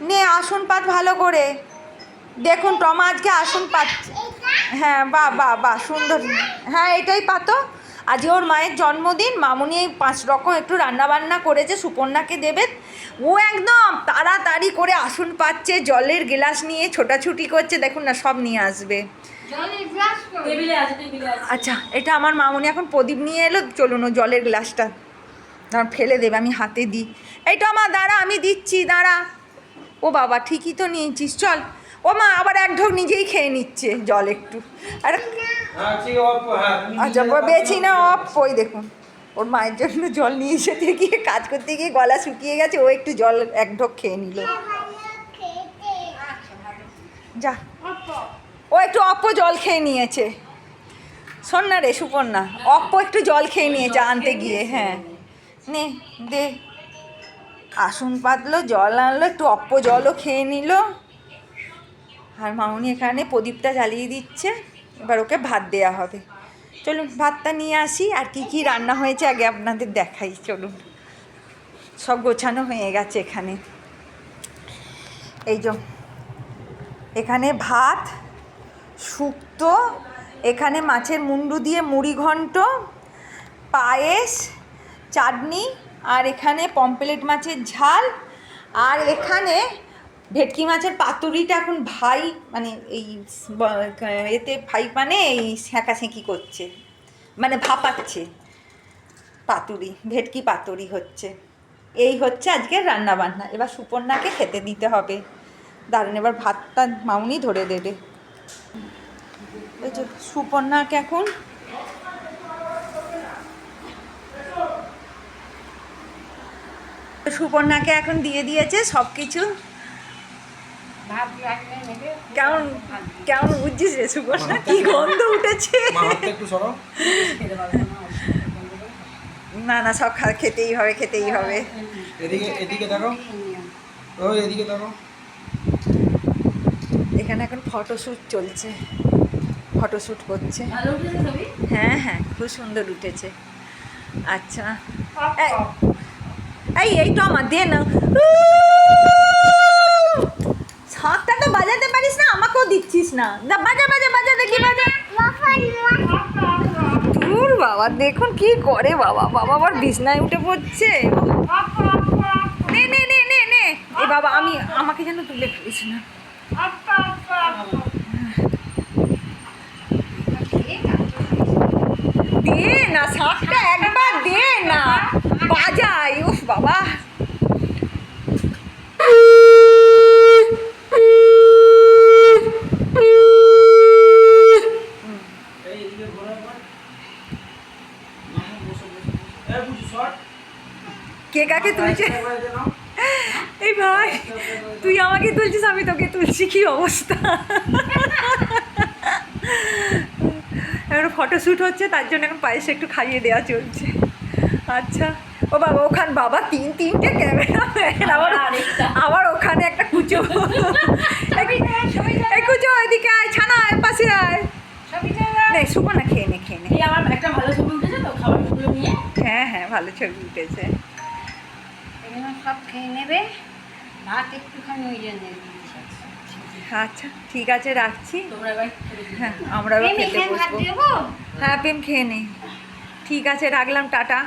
নে আসন পাত ভালো করে। দেখুন টমা আজকে আসন পাচ্ছে। হ্যাঁ বাহ বাহ বাহ সুন্দর। হ্যাঁ এটাই পাতো। আজকে ওর মায়ের জন্মদিন, মামুনি 5 রকম একটু রান্নাবান্না করেছে সুপর্ণাকে দেবে। ও একদম তাড়াতাড়ি করে আসন পাচ্ছে, জলের গ্লাস নিয়ে ছোটাছুটি করছে। দেখুন না সব নিয়ে আসবে। আচ্ছা এটা আমার মামুনি এখন প্রদীপ নিয়ে এলো, চলুন ও জলের গ্লাসটা ফেলে দেবে, আমি হাতে দিই। এইটা আমার দাঁড়া, আমি দিচ্ছি দাঁড়া। ও বাবা ঠিকই তো নিয়েছিস, চল। ও মা আবার এক ঢোক নিজেই খেয়ে নিচ্ছে জল একটু। আরে আচ্ছা বেছি না অফ। ওই দেখুন ওর মায়ের জন্য জল নিয়ে এসে গিয়ে কাজ করতে গিয়ে গলা শুকিয়ে গেছে, ও একটু জল এক ঢোক খেয়ে নিল। যা ও একটু অপ্প জল খেয়ে নিয়েছে। শোন না রে সুপর্ণা, অপ্প একটু জল খেয়ে নিয়েছে আনতে গিয়ে। হ্যাঁ নে দে। আসন পাতলো, জল আনলো, একটু অপ্প জলও খেয়ে নিল। আর মামুনি এখানে প্রদীপটা জ্বালিয়ে দিচ্ছে, এবার ওকে ভাত দেওয়া হবে। চলুন ভাতটা নিয়ে আসি, আর কি কি রান্না হয়েছে আগে আপনাদের দেখাই। চলুন সব গোছানো হয়ে গেছে এখানে। এই যে এখানে ভাত, শুক্তো, এখানে মাছের মুন্ডু দিয়ে মুড়ি ঘন্ট, পায়েস, চাটনি, আর এখানে পমফ্রেট মাছের ঝাল, আর এখানে ভেটকি মাছের পাতুরিটা এখন ভাই মানে এই এতে ভাই মানে এই সেঁকাসেঁকি করছে, মানে ভাপাচ্ছে। পাতুরি, ভেটকি পাতুরি হচ্ছে। এই হচ্ছে আজকের রান্নাবান্না। এবার সুপর্ণাকে খেতে দিতে হবে। দাঁড়ান এবার ভাতটা মামুনি ধরে দেবে। এই যে সুপর্ণাকে এখন সুপর্ণাকে এখন দিয়ে দিয়েছে সব কিছু। কেমন কেমন বুঝছিস রে সুপর্ণা, কি গন্ধ উঠেছে। না না সব খেতেই হবে, খেতেই হবে। এদিকে দেখো, ওই এদিকে দেখো। এখানে এখন ফটোশ্যুট চলছে, ফটোশ্যুট করছে। হ্যাঁ হ্যাঁ খুব সুন্দর উঠেছে। আচ্ছা এই এইটা আমার দে না। শাঁখটা তো বাজাতে পারিস না, আমাকেও দিচ্ছিস না। বাজা বাজা বাজা দেখি বাজা। দূর বাবা দেখুন কি করে বাবা, বাবা আবার বিছনায় উঠে পড়ছে। নে নে নে নে নে এ বাবা, আমি আমাকে যেন তুলে ফেলিস না। দে না শাঁখটা একবার দে না, বাজাই। উফ বাবা কে কাকে তুলছে। এই ভাই তুই আমাকে তুলছিস, আমি তোকে তুলছি, কি অবস্থা। এখন ফটোশ্যুট হচ্ছে, তার জন্য এখন পায়েসে একটু খাইয়ে দেওয়া চলছে। আচ্ছা ও বাবা ওখানে বাবা তিনটে ক্যামেরা, আবার ওখানে একটা কুচো। এই কুচো এদিকে আয়, ছানা পাশে আয়। সুপর্ণা খেয়ে নে খেয়ে নে। আমার একটা ভালো ছবি উঠেছে তো, খাবারগুলো নিয়ে। হ্যাঁ হ্যাঁ ভালো ছবি উঠেছে। সব খেয়ে নেবে, ভাত একটুখানি ওই জন্য। আচ্ছা ঠিক আছে রাখছি। হ্যাঁ আমরা খেতে বসবো। হ্যাঁ প্রেম খেয়ে নেই। ঠিক আছে রাখলাম, টাটা।